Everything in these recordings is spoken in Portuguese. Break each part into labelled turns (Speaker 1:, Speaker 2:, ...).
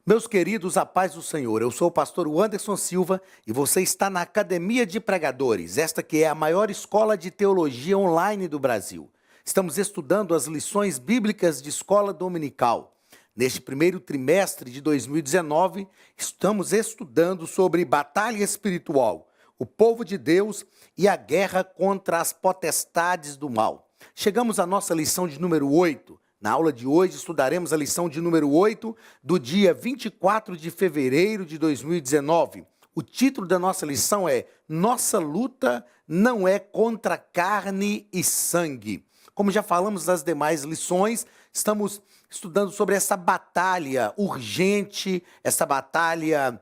Speaker 1: Meus queridos, a paz do Senhor, eu sou o pastor Anderson Silva e você está na Academia de Pregadores, esta que é a maior escola de teologia online do Brasil. Estamos estudando as lições bíblicas de escola dominical. Neste primeiro trimestre de 2019, estamos estudando sobre batalha espiritual, o povo de Deus e a guerra contra as potestades do mal. Chegamos à nossa lição de número 8. Na aula de hoje, estudaremos a lição de número 8, do dia 24 de fevereiro de 2019. O título da nossa lição é Nossa luta não é contra carne e sangue. Como já falamos nas demais lições, estamos estudando sobre essa batalha urgente, essa batalha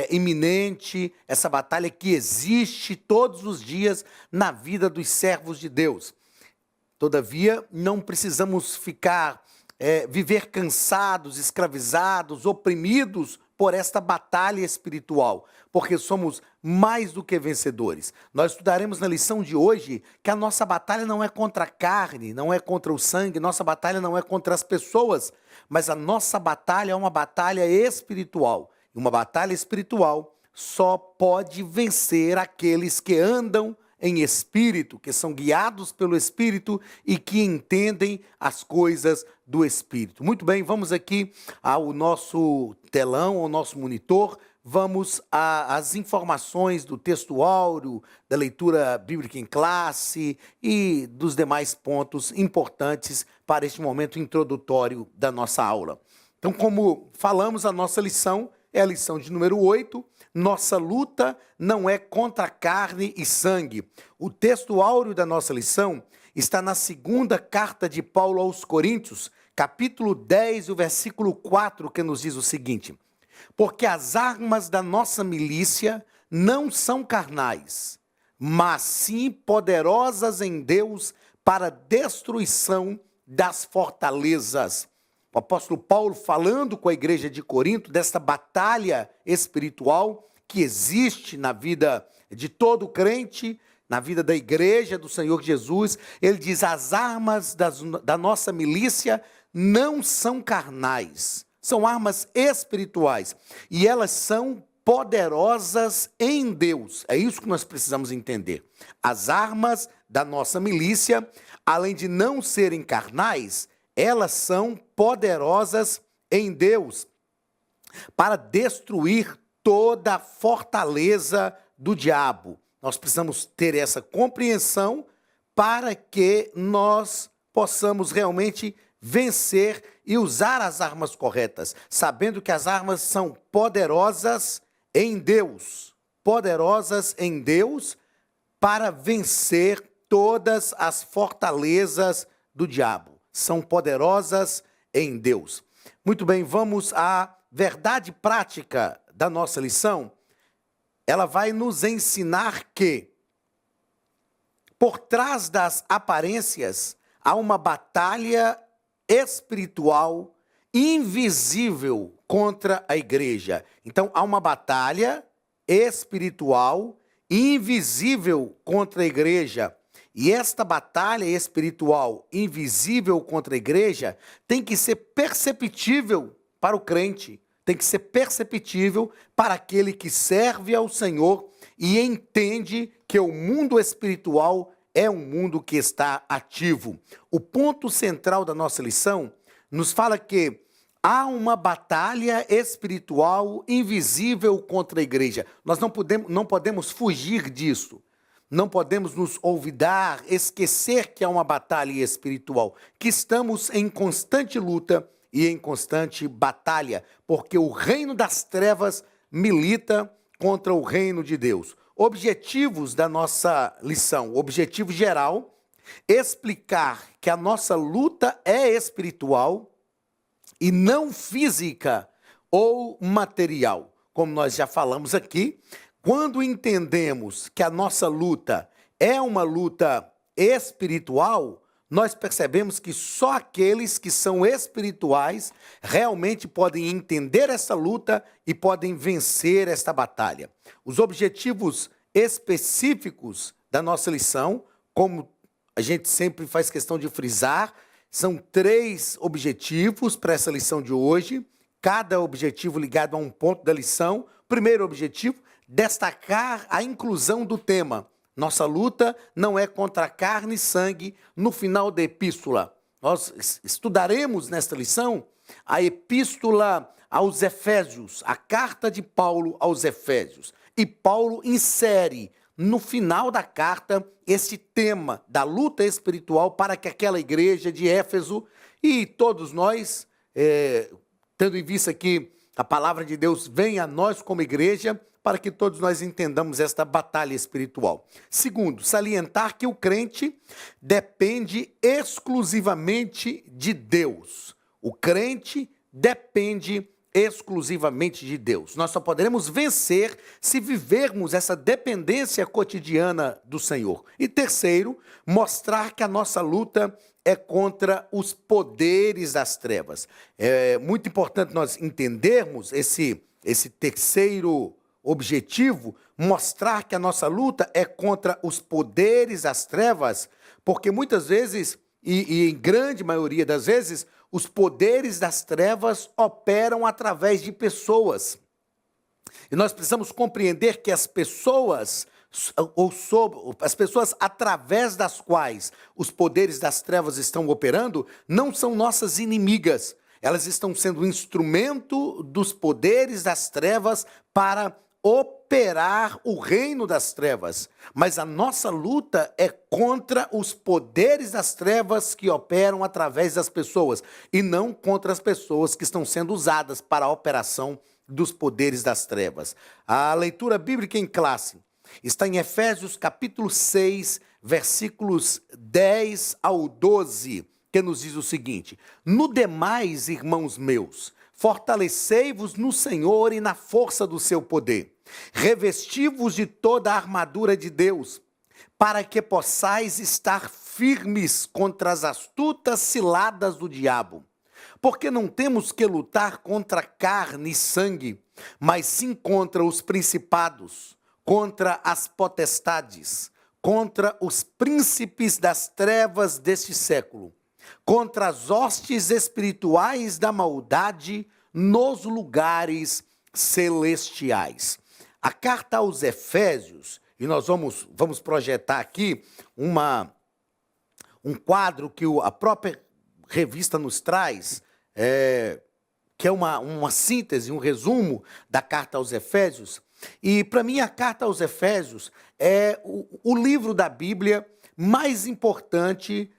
Speaker 1: iminente, essa batalha que existe todos os dias na vida dos servos de Deus. Todavia, não precisamos viver cansados, escravizados, oprimidos por esta batalha espiritual, porque somos mais do que vencedores. Nós estudaremos na lição de hoje que a nossa batalha não é contra a carne, não é contra o sangue, nossa batalha não é contra as pessoas, mas a nossa batalha é uma batalha espiritual. E uma batalha espiritual só pode vencer aqueles que andam em espírito, que são guiados pelo Espírito e que entendem as coisas do Espírito. Muito bem, vamos aqui ao nosso telão, ao nosso monitor, vamos às informações do texto áureo, da leitura bíblica em classe e dos demais pontos importantes para este momento introdutório da nossa aula. Então, como falamos, a nossa lição é a lição de número 8, Nossa luta não é contra carne e sangue. O texto áureo da nossa lição está na segunda carta de Paulo aos Coríntios, capítulo 10, o versículo 4, que nos diz o seguinte: porque as armas da nossa milícia não são carnais, mas sim poderosas em Deus para destruição das fortalezas. O apóstolo Paulo falando com a igreja de Corinto desta batalha espiritual que existe na vida de todo crente, na vida da igreja do Senhor Jesus. Ele diz: as armas da nossa milícia não são carnais, são armas espirituais e elas são poderosas em Deus. É isso que nós precisamos entender. As armas da nossa milícia, além de não serem carnais, elas são poderosas em Deus para destruir toda a fortaleza do diabo. Nós precisamos ter essa compreensão para que nós possamos realmente vencer e usar as armas corretas, sabendo que as armas são poderosas em Deus para vencer todas as fortalezas do diabo. São poderosas em Deus. Muito bem, vamos à verdade prática da nossa lição. Ela vai nos ensinar que, por trás das aparências, há uma batalha espiritual invisível contra a igreja. Então, há uma batalha espiritual invisível contra a igreja. E esta batalha espiritual invisível contra a igreja tem que ser perceptível para o crente, tem que ser perceptível para aquele que serve ao Senhor e entende que o mundo espiritual é um mundo que está ativo. O ponto central da nossa lição nos fala que há uma batalha espiritual invisível contra a igreja. Nós não podemos fugir disso. Não podemos nos olvidar, esquecer que há uma batalha espiritual, que estamos em constante luta e em constante batalha, porque o reino das trevas milita contra o reino de Deus. Objetivos da nossa lição, objetivo geral, explicar que a nossa luta é espiritual e não física ou material. Como nós já falamos aqui, quando entendemos que a nossa luta é uma luta espiritual, nós percebemos que só aqueles que são espirituais realmente podem entender essa luta e podem vencer esta batalha. Os objetivos específicos da nossa lição, como a gente sempre faz questão de frisar, são 3 objetivos para essa lição de hoje. cada objetivo ligado a um ponto da lição. Primeiro objetivo, destacar a inclusão do tema. Nossa luta não é contra carne e sangue. No final da epístola, nós estudaremos nesta lição a epístola aos Efésios, a carta de Paulo aos Efésios. E Paulo insere no final da carta esse tema da luta espiritual para que aquela igreja de Éfeso e todos nós, tendo em vista que a palavra de Deus vem a nós como igreja, para que todos nós entendamos esta batalha espiritual. Segundo, salientar que o crente depende exclusivamente de Deus. O crente depende exclusivamente de Deus. Nós só poderemos vencer se vivermos essa dependência cotidiana do Senhor. E terceiro, mostrar que a nossa luta é contra os poderes das trevas. É muito importante nós entendermos esse terceiro objetivo, mostrar que a nossa luta é contra os poderes das trevas, porque muitas vezes, e em grande maioria das vezes, os poderes das trevas operam através de pessoas. E nós precisamos compreender que as pessoas, as pessoas através das quais os poderes das trevas estão operando, não são nossas inimigas. Elas estão sendo um instrumento dos poderes das trevas para operar o reino das trevas. Mas a nossa luta é contra os poderes das trevas que operam através das pessoas e não contra as pessoas que estão sendo usadas para a operação dos poderes das trevas. A leitura bíblica em classe está em Efésios capítulo 6, versículos 10 ao 12, que nos diz o seguinte: No demais, irmãos meus, fortalecei-vos no Senhor e na força do seu poder. Revesti-vos de toda a armadura de Deus, para que possais estar firmes contra as astutas ciladas do diabo. Porque não temos que lutar contra carne e sangue, mas sim contra os principados, contra as potestades, contra os príncipes das trevas deste século, contra as hostes espirituais da maldade nos lugares celestiais. A carta aos Efésios, e nós vamos projetar aqui um quadro que a própria revista nos traz, que é uma síntese, um resumo da carta aos Efésios. E para mim a carta aos Efésios é o livro da Bíblia mais importante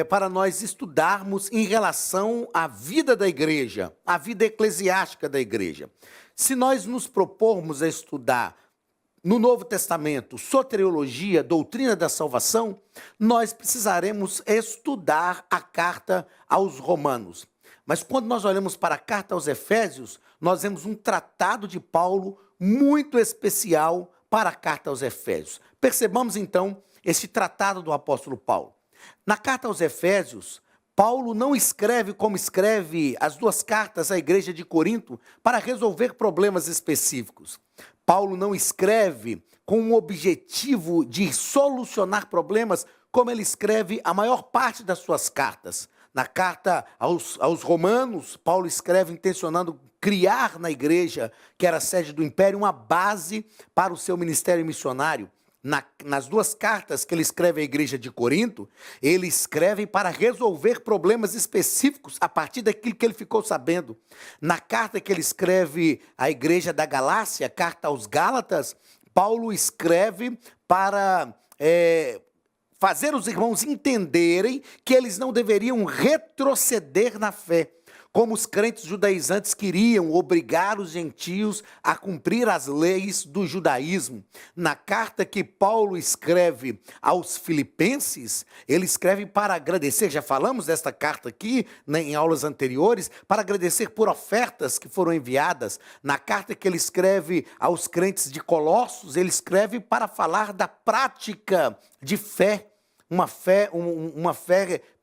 Speaker 1: para nós estudarmos em relação à vida da igreja, à vida eclesiástica da igreja. Se nós nos propormos a estudar no Novo Testamento soteriologia, doutrina da salvação, nós precisaremos estudar a carta aos Romanos. Mas quando nós olhamos para a carta aos Efésios, nós vemos um tratado de Paulo muito especial para a carta aos Efésios. Percebamos então esse tratado do apóstolo Paulo. Na carta aos Efésios, Paulo não escreve como escreve as duas cartas à igreja de Corinto para resolver problemas específicos. Paulo não escreve com o objetivo de solucionar problemas como ele escreve a maior parte das suas cartas. Na carta aos Romanos, Paulo escreve intencionando criar na igreja, que era a sede do império, uma base para o seu ministério missionário. Nas duas cartas que ele escreve à igreja de Corinto, ele escreve para resolver problemas específicos a partir daquilo que ele ficou sabendo. Na carta que ele escreve à igreja da Galácia, carta aos Gálatas, Paulo escreve para fazer os irmãos entenderem que eles não deveriam retroceder na fé, como os crentes judaizantes queriam obrigar os gentios a cumprir as leis do judaísmo. Na carta que Paulo escreve aos Filipenses, ele escreve para agradecer, já falamos desta carta aqui, né, em aulas anteriores, para agradecer por ofertas que foram enviadas. Na carta que ele escreve aos crentes de Colossos, ele escreve para falar da prática de fé, uma fé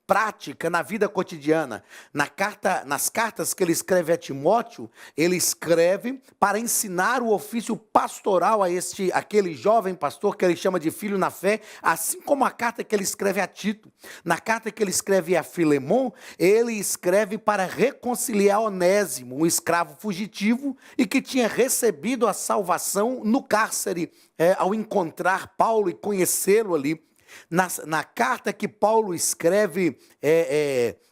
Speaker 1: prática na vida cotidiana. Nas cartas que ele escreve a Timóteo, ele escreve para ensinar o ofício pastoral a aquele jovem pastor que ele chama de filho na fé, assim como a carta que ele escreve a Tito. Na carta que ele escreve a Filemon, ele escreve para reconciliar Onésimo, um escravo fugitivo e que tinha recebido a salvação no cárcere, ao encontrar Paulo e conhecê-lo ali. Na carta que Paulo escreve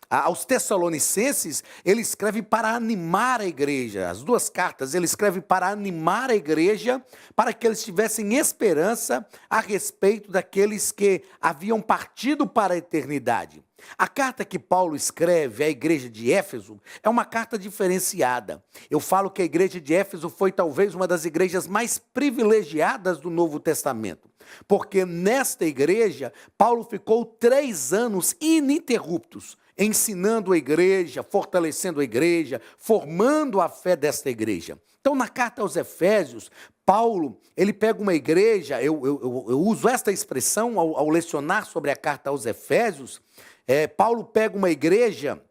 Speaker 1: aos Tessalonicenses, ele escreve para animar a igreja. As duas cartas, ele escreve para animar a igreja, para que eles tivessem esperança a respeito daqueles que haviam partido para a eternidade. A carta que Paulo escreve à igreja de Éfeso é uma carta diferenciada. Eu falo que a igreja de Éfeso foi talvez uma das igrejas mais privilegiadas do Novo Testamento, porque nesta igreja, Paulo ficou 3 anos ininterruptos, ensinando a igreja, fortalecendo a igreja, formando a fé desta igreja. Então, na carta aos Efésios, Paulo, ele pega uma igreja, eu uso esta expressão ao lecionar sobre a carta aos Efésios. Paulo pega uma igreja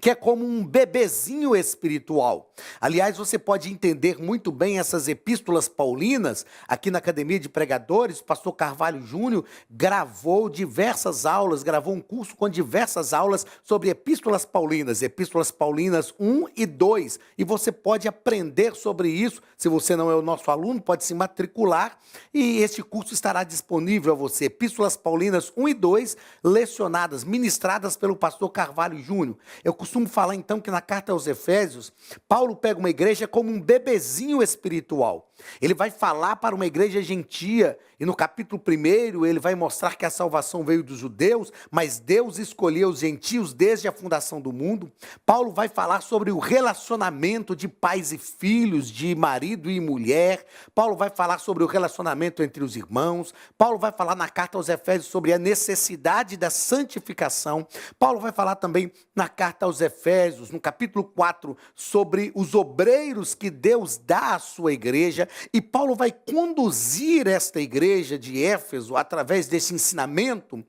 Speaker 1: que é como um bebezinho espiritual. Aliás, você pode entender muito bem essas epístolas paulinas. Aqui na Academia de Pregadores, o pastor Carvalho Júnior gravou diversas aulas, gravou um curso com diversas aulas sobre epístolas paulinas 1 e 2. E você pode aprender sobre isso. Se você não é o nosso aluno, pode se matricular e este curso estará disponível a você. Epístolas paulinas 1 e 2, lecionadas, ministradas pelo pastor Carvalho Júnior. Eu costumo falar então que na carta aos Efésios, Paulo pega uma igreja como um bebezinho espiritual. Ele vai falar para uma igreja gentia, e no capítulo 1 ele vai mostrar que a salvação veio dos judeus, mas Deus escolheu os gentios desde a fundação do mundo. Paulo vai falar sobre o relacionamento de pais e filhos, de marido e mulher. Paulo vai falar sobre o relacionamento entre os irmãos. Paulo vai falar na carta aos Efésios sobre a necessidade da santificação. Paulo vai falar também na carta aos Efésios, no capítulo 4, sobre os obreiros que Deus dá à sua igreja. E Paulo vai conduzir esta igreja de Éfeso através desse ensinamento,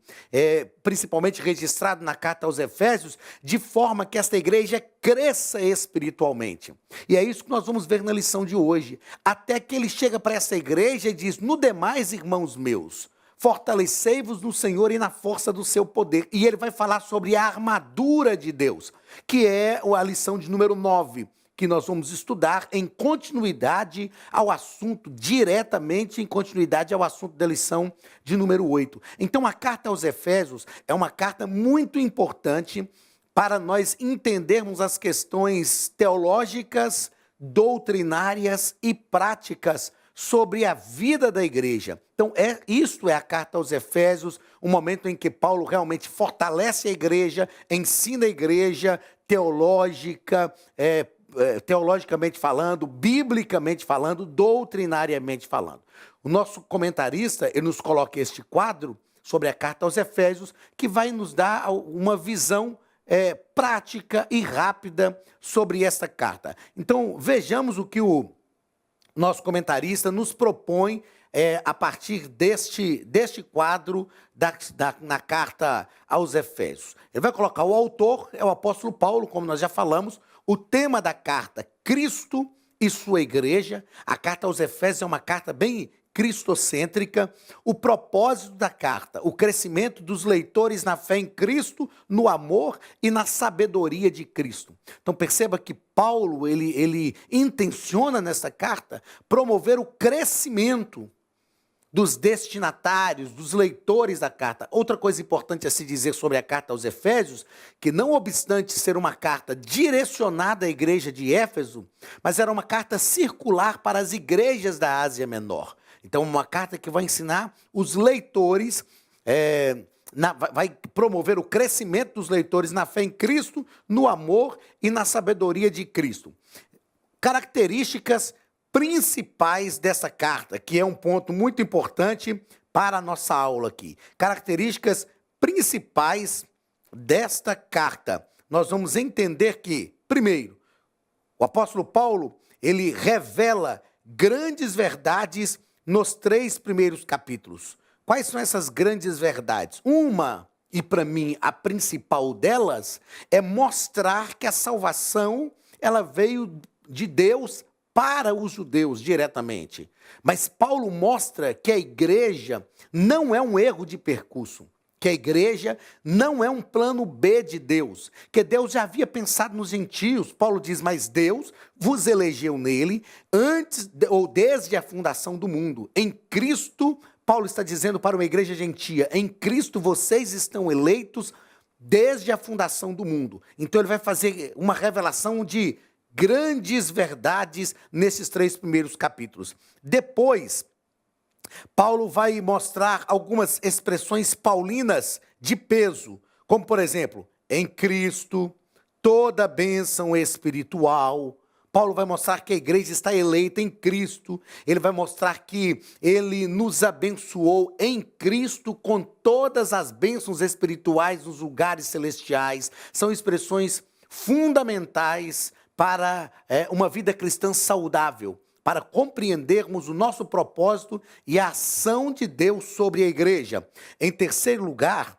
Speaker 1: principalmente registrado na carta aos Efésios, de forma que esta igreja cresça espiritualmente. E é isso que nós vamos ver na lição de hoje. Até que ele chega para essa igreja e diz: no demais, irmãos meus, fortalecei-vos no Senhor e na força do seu poder. E ele vai falar sobre a armadura de Deus, que é a lição de número 9, que nós vamos estudar em continuidade ao assunto, diretamente em continuidade ao assunto da lição de número 8. Então, a carta aos Efésios é uma carta muito importante para nós entendermos as questões teológicas, doutrinárias e práticas sobre a vida da igreja. Então, isto é a carta aos Efésios, um momento em que Paulo realmente fortalece a igreja, ensina a igreja teologicamente falando, biblicamente falando, doutrinariamente falando. O nosso comentarista, ele nos coloca este quadro sobre a carta aos Efésios, que vai nos dar uma visão prática e rápida sobre esta carta. Então, vejamos o que o nosso comentarista nos propõe a partir deste quadro na carta aos Efésios. Ele vai colocar o autor, é o apóstolo Paulo, como nós já falamos. O tema da carta, Cristo e sua igreja. A carta aos Efésios é uma carta bem cristocêntrica. O propósito da carta, o crescimento dos leitores na fé em Cristo, no amor e na sabedoria de Cristo. Então perceba que Paulo, ele intenciona nessa carta promover o crescimento dos destinatários, dos leitores da carta. Outra coisa importante a se dizer sobre a carta aos Efésios, que não obstante ser uma carta direcionada à igreja de Éfeso, mas era uma carta circular para as igrejas da Ásia Menor. Então, uma carta que vai ensinar os leitores, vai promover o crescimento dos leitores na fé em Cristo, no amor e na sabedoria de Cristo. Características principais dessa carta, que é um ponto muito importante para a nossa aula aqui. Características principais desta carta. Nós vamos entender que, primeiro, o apóstolo Paulo, ele revela grandes verdades nos 3 primeiros capítulos. Quais são essas grandes verdades? Uma e para mim a principal delas, é mostrar que a salvação ela veio de Deus para os judeus diretamente. Mas Paulo mostra que a igreja não é um erro de percurso, que a igreja não é um plano B de Deus, que Deus já havia pensado nos gentios. Paulo diz, mas Deus vos elegeu nele antes ou desde a fundação do mundo. Em Cristo, Paulo está dizendo para uma igreja gentia, em Cristo vocês estão eleitos desde a fundação do mundo. Então ele vai fazer uma revelação de grandes verdades nesses 3 primeiros capítulos. Depois, Paulo vai mostrar algumas expressões paulinas de peso, como por exemplo, em Cristo, toda bênção espiritual. Paulo vai mostrar que a igreja está eleita em Cristo. Ele vai mostrar que ele nos abençoou em Cristo com todas as bênçãos espirituais nos lugares celestiais. São expressões fundamentais para uma vida cristã saudável, para compreendermos o nosso propósito e a ação de Deus sobre a igreja. Em terceiro lugar,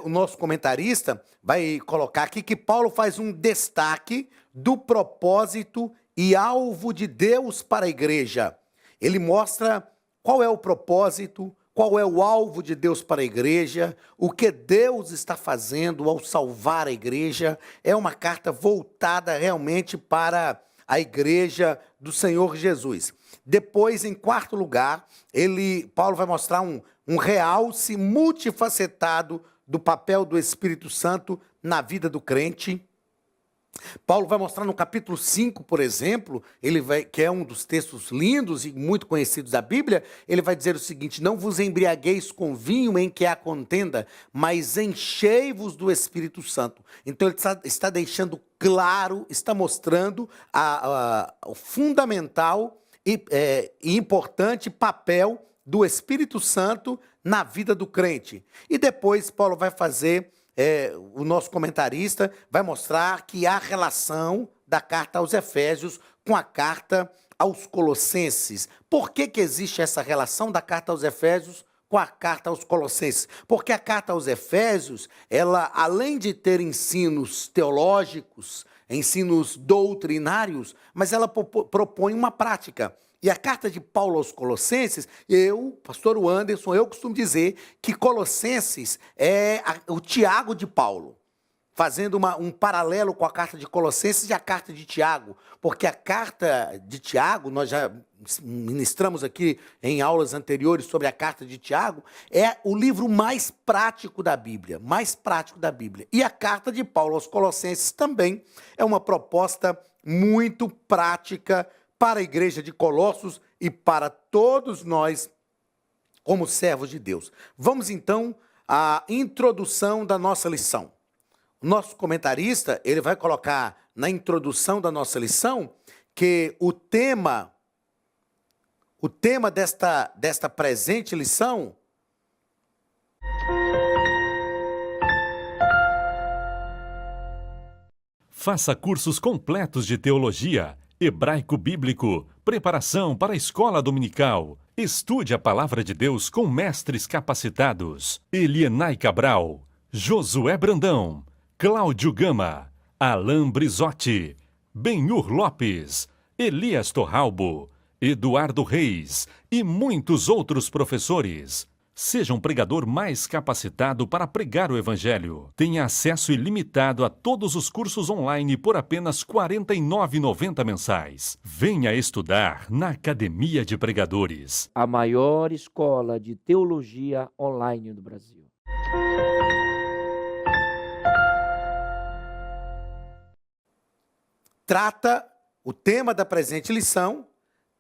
Speaker 1: o nosso comentarista vai colocar aqui que Paulo faz um destaque do propósito e alvo de Deus para a igreja. Ele mostra qual é o propósito, qual é o alvo de Deus para a igreja, o que Deus está fazendo ao salvar a igreja. É uma carta voltada realmente para a igreja do Senhor Jesus. Depois, em quarto lugar, Paulo vai mostrar um realce multifacetado do papel do Espírito Santo na vida do crente. Paulo vai mostrar no capítulo 5, por exemplo, que é um dos textos lindos e muito conhecidos da Bíblia, ele vai dizer o seguinte, não vos embriagueis com vinho em que há contenda, mas enchei-vos do Espírito Santo. Então ele está deixando claro, está mostrando o fundamental e importante papel do Espírito Santo na vida do crente. E depois Paulo vai fazer... o nosso comentarista vai mostrar que há relação da carta aos Efésios com a carta aos Colossenses. Por que existe essa relação da carta aos Efésios com a carta aos Colossenses? Porque a carta aos Efésios, ela, além de ter ensinos teológicos, ensinos doutrinários, mas ela propõe uma prática. E a carta de Paulo aos Colossenses, pastor Anderson, eu costumo dizer que Colossenses é o Tiago de Paulo, fazendo um paralelo com a carta de Colossenses e a carta de Tiago, porque a carta de Tiago, nós já ministramos aqui em aulas anteriores sobre a carta de Tiago, é o livro mais prático da Bíblia, E a carta de Paulo aos Colossenses também é uma proposta muito prática para a igreja de Colossos e para todos nós como servos de Deus. Vamos então à introdução da nossa lição. O nosso comentarista, ele vai colocar na introdução da nossa lição que o tema desta presente lição
Speaker 2: faça cursos completos de teologia, hebraico bíblico, preparação para a escola dominical. Estude a palavra de Deus com mestres capacitados. Elienay Cabral, Josué Brandão, Cláudio Gama, Alain Brizotti, Benhur Lopes, Elias Torralbo, Eduardo Reis e muitos outros professores. Seja um pregador mais capacitado para pregar o Evangelho. Tenha acesso ilimitado a todos os cursos online por apenas R$ 49,90 mensais. Venha estudar na Academia de Pregadores.
Speaker 3: A maior escola de teologia online do Brasil.
Speaker 1: O tema da presente lição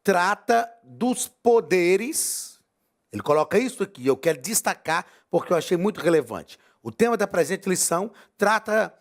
Speaker 1: trata dos poderes. Ele coloca isso aqui, eu quero destacar porque eu achei muito relevante. O tema da presente lição trata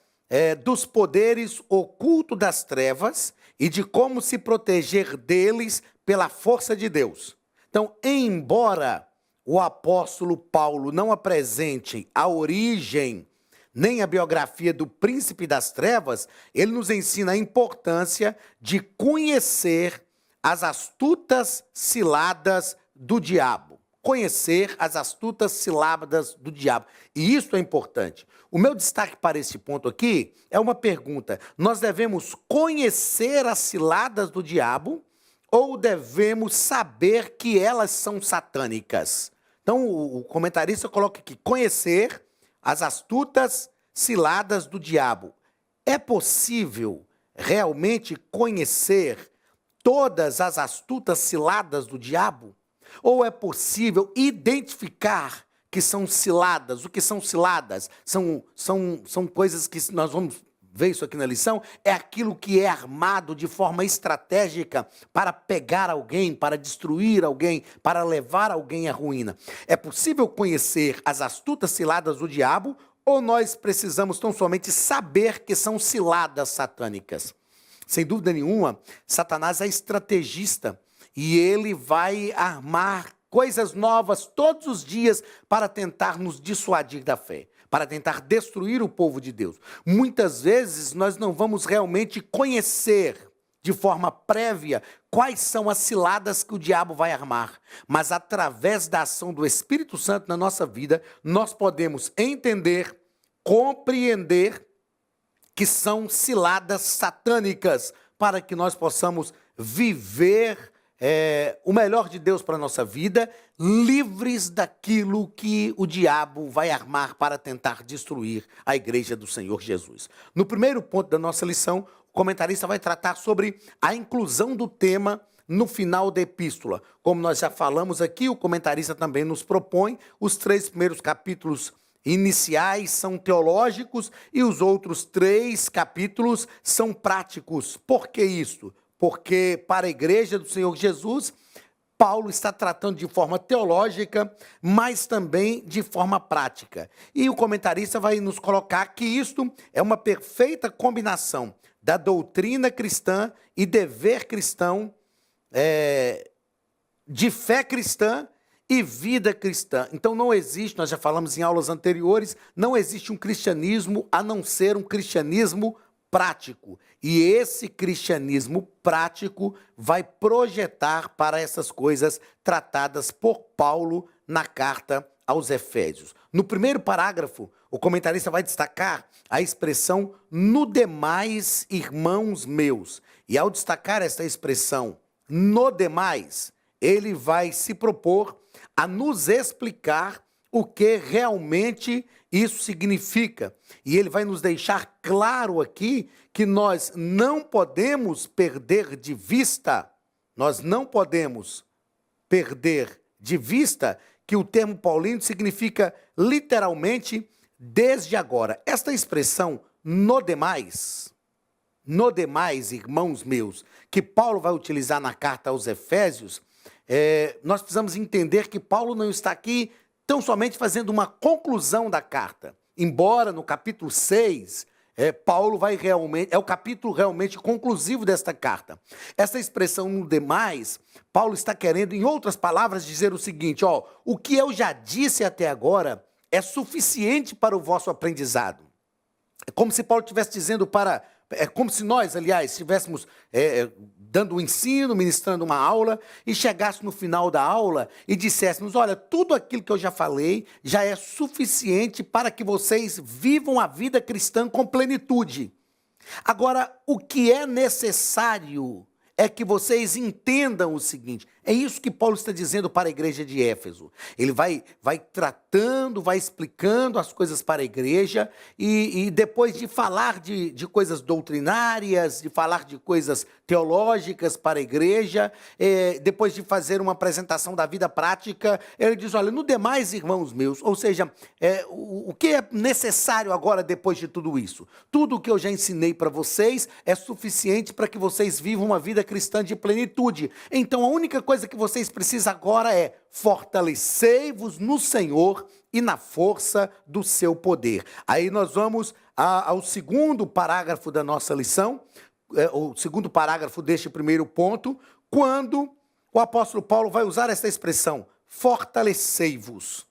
Speaker 1: dos poderes ocultos das trevas e de como se proteger deles pela força de Deus. Então, embora o apóstolo Paulo não apresente a origem nem a biografia do príncipe das trevas, ele nos ensina a importância de conhecer as astutas ciladas do diabo. conhecer as astutas ciladas do diabo. E isso é importante. O meu destaque para esse ponto aqui é uma pergunta. Nós devemos conhecer as ciladas do diabo ou devemos saber que elas são satânicas? Então, o comentarista coloca aqui, conhecer as astutas ciladas do diabo. É possível realmente conhecer todas as astutas ciladas do diabo? Ou é possível identificar que são ciladas? O que são ciladas? São coisas que nós vamos ver isso aqui na lição. É aquilo que é armado de forma estratégica para pegar alguém, para destruir alguém, para levar alguém à ruína. É possível conhecer as astutas ciladas do diabo? Ou nós precisamos tão somente saber que são ciladas satânicas? Sem dúvida nenhuma, Satanás é estrategista e ele vai armar coisas novas todos os dias para tentar nos dissuadir da fé, para tentar destruir o povo de Deus. Muitas vezes nós não vamos realmente conhecer de forma prévia quais são as ciladas que o diabo vai armar, mas através da ação do Espírito Santo na nossa vida, nós podemos entender, compreender que são ciladas satânicas, para que nós possamos viver o melhor de Deus para a nossa vida, livres daquilo que o diabo vai armar para tentar destruir a igreja do Senhor Jesus. No primeiro ponto da nossa lição, o comentarista vai tratar sobre a inclusão do tema no final da epístola. Como nós já falamos aqui, o comentarista também nos propõe os 3 primeiros capítulos iniciais são teológicos e os outros 3 capítulos são práticos. Por que isso? Porque para a igreja do Senhor Jesus, Paulo está tratando de forma teológica, mas também de forma prática. E o comentarista vai nos colocar que isto é uma perfeita combinação da doutrina cristã e dever cristão, de fé cristã e vida cristã. Então não existe, nós já falamos em aulas anteriores, não existe um cristianismo a não ser um cristianismo prático. E esse cristianismo prático vai projetar para essas coisas tratadas por Paulo na carta aos Efésios. No primeiro parágrafo, o comentarista vai destacar a expressão "no demais, irmãos meus". E ao destacar esta expressão "no demais", ele vai se propor a nos explicar o que realmente isso significa. E ele vai nos deixar claro aqui que nós não podemos perder de vista, que o termo paulino significa literalmente desde agora. Esta expressão no demais, irmãos meus, que Paulo vai utilizar na carta aos Efésios, nós precisamos entender que Paulo não está aqui tão somente fazendo uma conclusão da carta. Embora no capítulo 6, Paulo vai realmente, é o capítulo realmente conclusivo desta carta. Essa expressão no demais, Paulo está querendo, em outras palavras, dizer o seguinte: o que eu já disse até agora é suficiente para o vosso aprendizado. É como se Paulo estivesse dizendo é como se nós, aliás, estivéssemos dando um ensino, ministrando uma aula, e chegássemos no final da aula e disséssemos: olha, tudo aquilo que eu já falei já é suficiente para que vocês vivam a vida cristã com plenitude. Agora, o que é necessário é que vocês entendam o seguinte: é isso que Paulo está dizendo para a igreja de Éfeso. Ele vai tratando, vai explicando as coisas para a igreja, e depois de falar de coisas doutrinárias, de falar de coisas teológicas para a igreja, depois de fazer uma apresentação da vida prática, ele diz: olha, no demais, irmãos meus, ou seja, o que é necessário agora depois de tudo isso? Tudo o que eu já ensinei para vocês é suficiente para que vocês vivam uma vida cristã de plenitude. Então a única coisa que vocês precisam agora é: fortalecei-vos no Senhor e na força do seu poder. Aí nós vamos ao segundo parágrafo da nossa lição, o segundo parágrafo deste primeiro ponto, quando o apóstolo Paulo vai usar essa expressão, fortalecei-vos.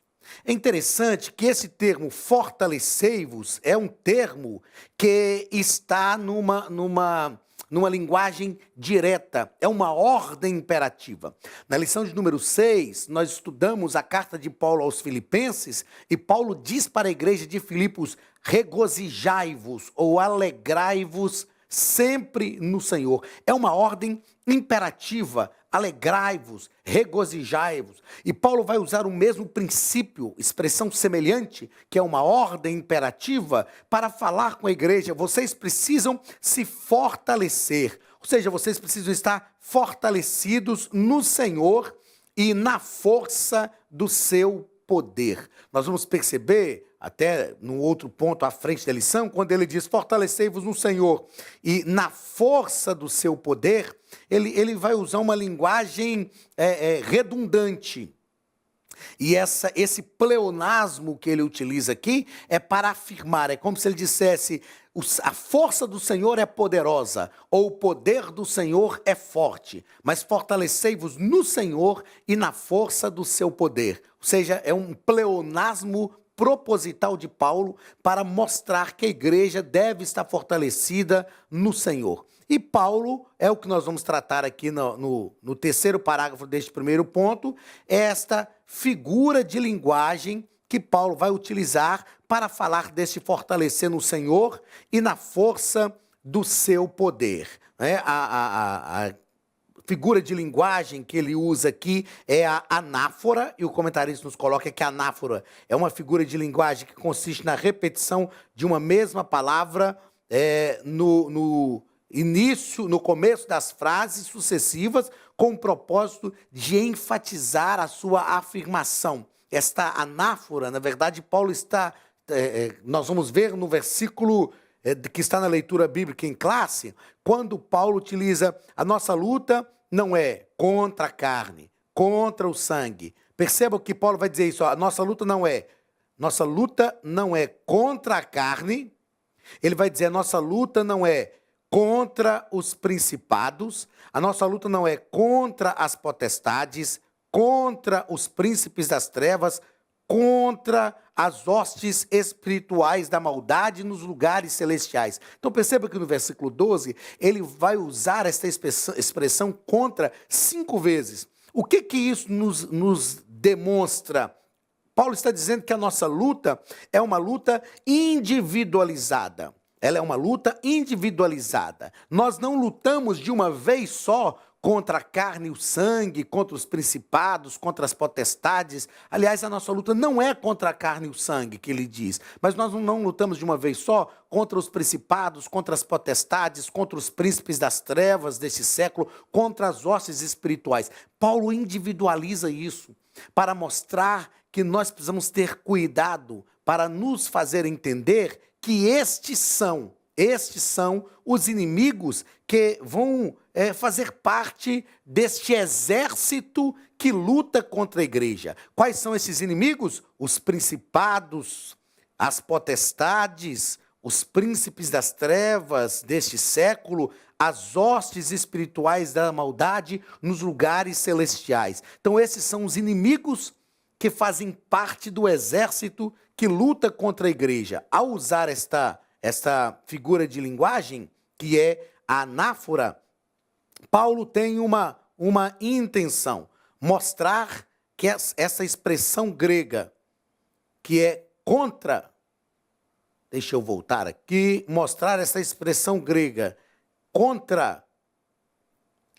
Speaker 1: É interessante que esse termo fortalecei-vos é um termo que está numa numa linguagem direta, é uma ordem imperativa. Na lição de número 6, nós estudamos a carta de Paulo aos Filipenses, e Paulo diz para a igreja de Filipos: regozijai-vos ou alegrai-vos sempre no Senhor. É uma ordem imperativa. Alegrai-vos, regozijai-vos. E Paulo vai usar o mesmo princípio, expressão semelhante, que é uma ordem imperativa, para falar com a igreja. Vocês precisam se fortalecer, ou seja, vocês precisam estar fortalecidos no Senhor e na força do seu poder. Nós vamos perceber, até no outro ponto à frente da lição, quando ele diz: fortalecei-vos no Senhor e na força do seu poder, ele vai usar uma linguagem redundante. E esse pleonasmo que ele utiliza aqui é para afirmar, é como se ele dissesse: a força do Senhor é poderosa, ou o poder do Senhor é forte, mas fortalecei-vos no Senhor e na força do seu poder. Ou seja, é um pleonasmo proposital de Paulo para mostrar que a igreja deve estar fortalecida no Senhor. E Paulo, é o que nós vamos tratar aqui no terceiro parágrafo deste primeiro ponto, é esta figura de linguagem que Paulo vai utilizar para falar deste fortalecer no Senhor e na força do seu poder. A figura de linguagem que ele usa aqui é a anáfora, e o comentarista nos coloca que a anáfora é uma figura de linguagem que consiste na repetição de uma mesma palavra no início, no começo das frases sucessivas, com o propósito de enfatizar a sua afirmação. Esta anáfora, na verdade, Paulo está, nós vamos ver no versículo que está na leitura bíblica em classe, quando Paulo utiliza: a nossa luta não é contra a carne, contra o sangue. Perceba que Paulo vai dizer isso: a nossa luta não é contra a carne. Ele vai dizer: a nossa luta não é contra os principados, a nossa luta não é contra as potestades, contra os príncipes das trevas, contra as hostes espirituais da maldade nos lugares celestiais. Então perceba que no versículo 12, ele vai usar esta expressão contra 5 vezes. O que isso nos demonstra? Paulo está dizendo que a nossa luta é uma luta individualizada. Ela é uma luta individualizada. Nós não lutamos de uma vez só contra a carne e o sangue, contra os principados, contra as potestades. Aliás, a nossa luta não é contra a carne e o sangue, que ele diz, mas nós não lutamos de uma vez só contra os principados, contra as potestades, contra os príncipes das trevas deste século, contra as hostes espirituais. Paulo individualiza isso para mostrar que nós precisamos ter cuidado para nos fazer entender que estes são os inimigos que vão fazer parte deste exército que luta contra a igreja. Quais são esses inimigos? Os principados, as potestades, os príncipes das trevas deste século, as hostes espirituais da maldade nos lugares celestiais. Então esses são os inimigos que fazem parte do exército que luta contra a igreja. Ao usar esta figura de linguagem, que é a anáfora, Paulo tem uma intenção: mostrar que essa expressão grega, que é contra, deixa eu voltar aqui, mostrar essa expressão grega, contra,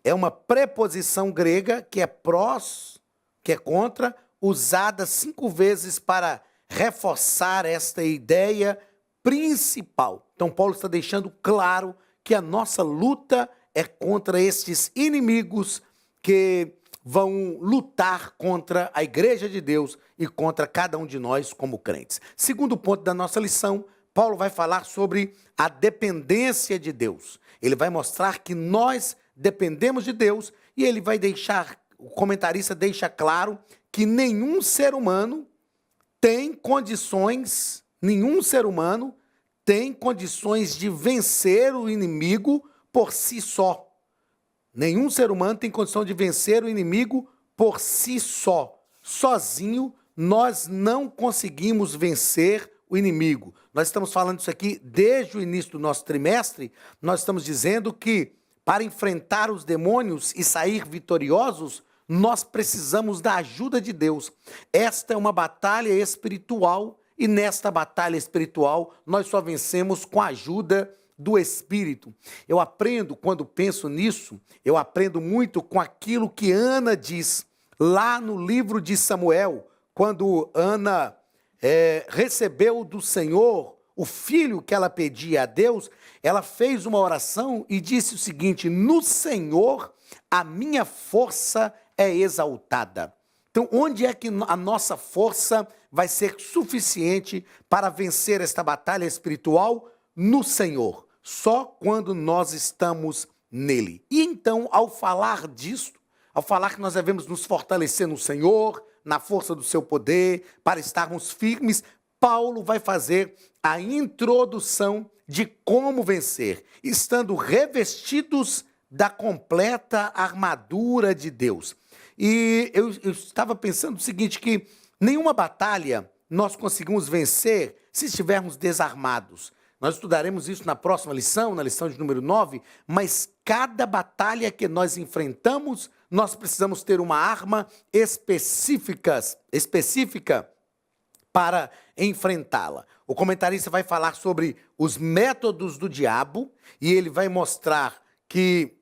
Speaker 1: é uma preposição grega que é prós, que é contra, usada 5 vezes para reforçar esta ideia principal. Então Paulo está deixando claro que a nossa luta é contra estes inimigos que vão lutar contra a igreja de Deus e contra cada um de nós como crentes. Segundo ponto da nossa lição, Paulo vai falar sobre a dependência de Deus. Ele vai mostrar que nós dependemos de Deus e ele vai deixar, o comentarista deixa claro que nenhum ser humano tem condições de vencer o inimigo por si só. Nenhum ser humano tem condição de vencer o inimigo por si só. Sozinho, nós não conseguimos vencer o o inimigo. Nós estamos falando isso aqui desde o início do nosso trimestre. Nós estamos dizendo que para enfrentar os demônios e sair vitoriosos, nós precisamos da ajuda de Deus. Esta é uma batalha espiritual e nesta batalha espiritual nós só vencemos com a ajuda do Espírito. Eu aprendo, quando penso nisso, eu aprendo muito com aquilo que Ana diz lá no livro de Samuel, quando Ana recebeu do Senhor o filho que ela pedia a Deus. Ela fez uma oração e disse o seguinte: no Senhor a minha força é exaltada. Então, onde é que a nossa força vai ser suficiente para vencer esta batalha espiritual? No Senhor. Só quando nós estamos nele. E então, ao falar disso, ao falar que nós devemos nos fortalecer no Senhor, na força do seu poder, para estarmos firmes, Paulo vai fazer a introdução de como vencer, estando revestidos da completa armadura de Deus. E eu estava pensando o seguinte, que nenhuma batalha nós conseguimos vencer se estivermos desarmados. Nós estudaremos isso na próxima lição, na lição de número 9, mas cada batalha que nós enfrentamos, nós precisamos ter uma arma específica para enfrentá-la. O comentarista vai falar sobre os métodos do diabo e ele vai mostrar que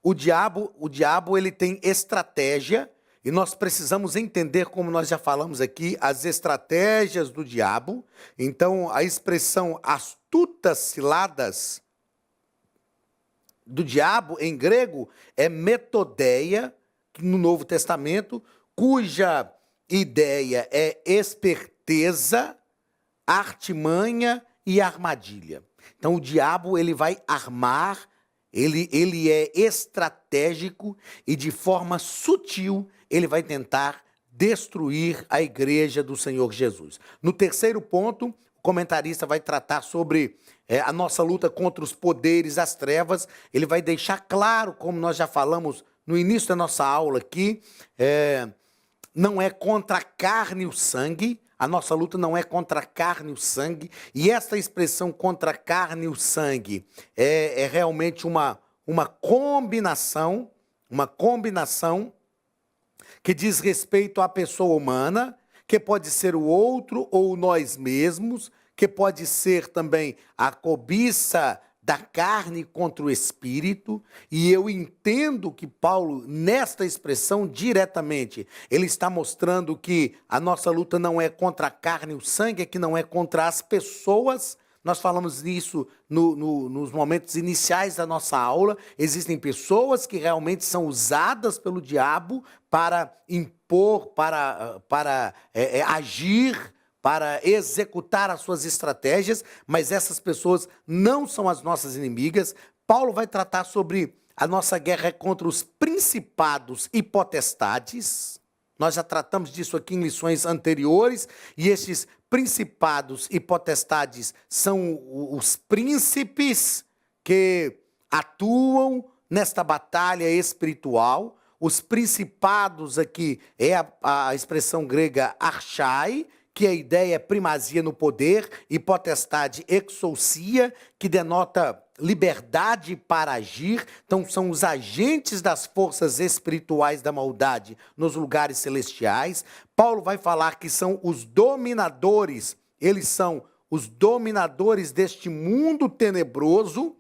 Speaker 1: o diabo ele tem estratégia e nós precisamos entender, como nós já falamos aqui, as estratégias do diabo. Então, a expressão astutas ciladas do diabo, em grego, é metodeia, no Novo Testamento, cuja ideia é esperteza, artimanha e armadilha. Então, o diabo ele vai armar, ele é estratégico e de forma sutil ele vai tentar destruir a igreja do Senhor Jesus. No terceiro ponto, o comentarista vai tratar sobre a nossa luta contra os poderes das trevas. Ele vai deixar claro, como nós já falamos no início da nossa aula aqui, não é contra a carne e o sangue. A nossa luta não é contra a carne e o sangue. E essa expressão contra a carne e o sangue é realmente uma combinação que diz respeito à pessoa humana, que pode ser o outro ou nós mesmos, que pode ser também a cobiça da carne contra o espírito. E eu entendo que Paulo, nesta expressão diretamente, ele está mostrando que a nossa luta não é contra a carne e o sangue, é que não é contra as pessoas. Nós falamos nisso nos momentos iniciais da nossa aula. Existem pessoas que realmente são usadas pelo diabo para impor, para agir, para executar as suas estratégias, mas essas pessoas não são as nossas inimigas. Paulo vai tratar sobre a nossa guerra contra os principados e potestades. Nós já tratamos disso aqui em lições anteriores, e esses principados e potestades são os príncipes que atuam nesta batalha espiritual. Os principados aqui é a expressão grega archai, que a ideia é primazia no poder, e potestade exousia, que denota liberdade para agir. Então são os agentes das forças espirituais da maldade nos lugares celestiais. Paulo vai falar que são os dominadores, eles são os dominadores deste mundo tenebroso,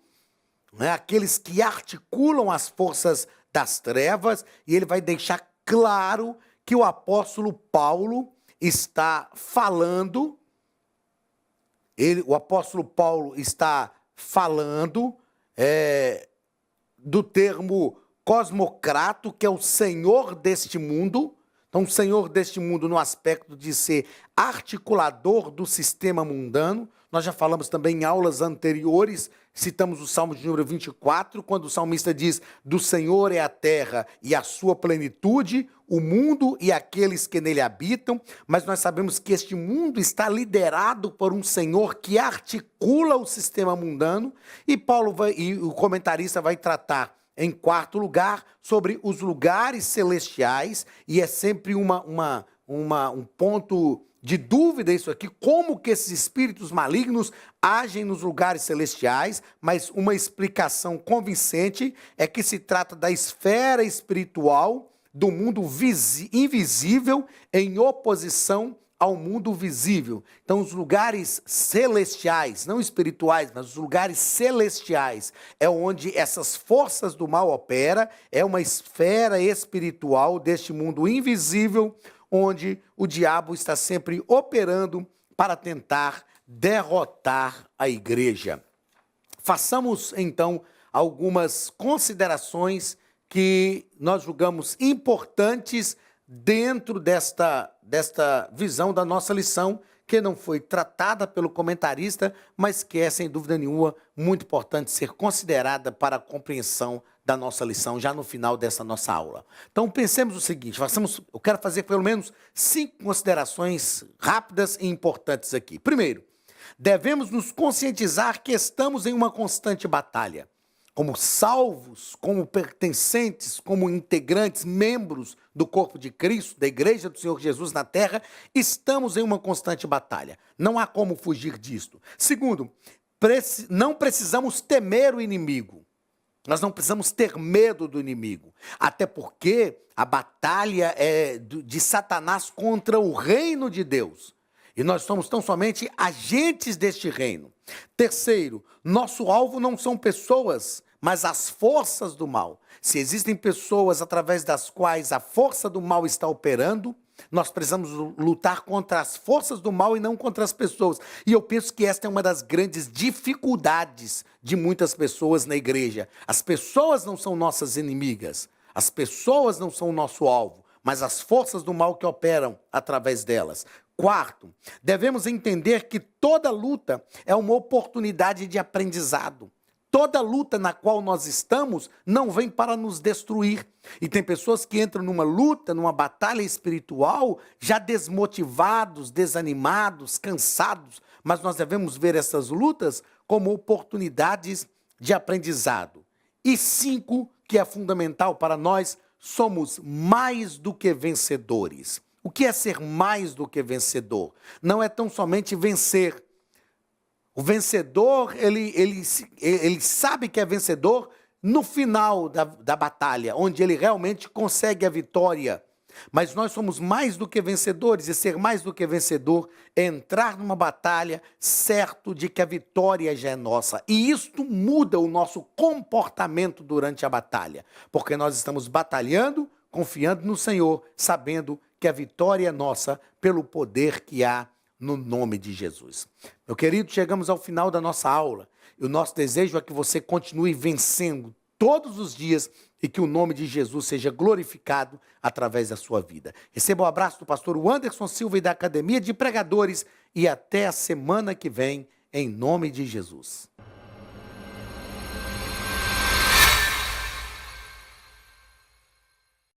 Speaker 1: né? Aqueles que articulam as forças das trevas, e ele vai deixar claro que o apóstolo Paulo está falando, o apóstolo Paulo está falando do termo cosmocrato, que é o senhor deste mundo. Então, o senhor deste mundo no aspecto de ser articulador do sistema mundano. Nós já falamos também em aulas anteriores, citamos o Salmo de número 24, quando o salmista diz: do Senhor é a terra e a sua plenitude, o mundo e aqueles que nele habitam. Mas nós sabemos que este mundo está liderado por um Senhor que articula o sistema mundano, e o comentarista vai tratar, em quarto lugar, sobre os lugares celestiais, e é sempre uma um ponto de dúvida isso aqui, como que esses espíritos malignos agem nos lugares celestiais, mas uma explicação convincente é que se trata da esfera espiritual do mundo invisível em oposição ao mundo visível. Então, os lugares celestiais, não espirituais, mas os lugares celestiais, é onde essas forças do mal operam, é uma esfera espiritual deste mundo invisível, onde o diabo está sempre operando para tentar derrotar a igreja. Façamos, então, algumas considerações que nós julgamos importantes dentro desta visão da nossa lição, que não foi tratada pelo comentarista, mas que é, sem dúvida nenhuma, muito importante ser considerada para a compreensão da nossa lição, já no final dessa nossa aula. Então, pensemos o seguinte, eu quero fazer pelo menos 5 considerações rápidas e importantes aqui. Primeiro, devemos nos conscientizar que estamos em uma constante batalha. Como salvos, como pertencentes, como integrantes, membros do corpo de Cristo, da Igreja do Senhor Jesus na Terra, estamos em uma constante batalha. Não há como fugir disto. Segundo, não precisamos temer o inimigo. Nós não precisamos ter medo do inimigo. Até porque a batalha é de Satanás contra o reino de Deus. E nós somos tão somente agentes deste reino. Terceiro, nosso alvo não são pessoas, mas as forças do mal. Se existem pessoas através das quais a força do mal está operando, nós precisamos lutar contra as forças do mal e não contra as pessoas. E eu penso que esta é uma das grandes dificuldades de muitas pessoas na igreja. As pessoas não são nossas inimigas, as pessoas não são o nosso alvo, mas as forças do mal que operam através delas. Quarto, devemos entender que toda luta é uma oportunidade de aprendizado. Toda luta na qual nós estamos não vem para nos destruir. E tem pessoas que entram numa luta, numa batalha espiritual, já desmotivados, desanimados, cansados. Mas nós devemos ver essas lutas como oportunidades de aprendizado. E 5, que é fundamental para nós, somos mais do que vencedores. O que é ser mais do que vencedor? Não é tão somente vencer. O vencedor, ele sabe que é vencedor no final da batalha, onde ele realmente consegue a vitória. Mas nós somos mais do que vencedores, e ser mais do que vencedor é entrar numa batalha certo de que a vitória já é nossa. E isto muda o nosso comportamento durante a batalha, porque nós estamos batalhando, confiando no Senhor, sabendo que a vitória é nossa pelo poder que há no nome de Jesus. Meu querido, chegamos ao final da nossa aula. E o nosso desejo é que você continue vencendo todos os dias e que o nome de Jesus seja glorificado através da sua vida. Receba o abraço do pastor Anderson Silva e da Academia de Pregadores e até a semana que vem, em nome de Jesus.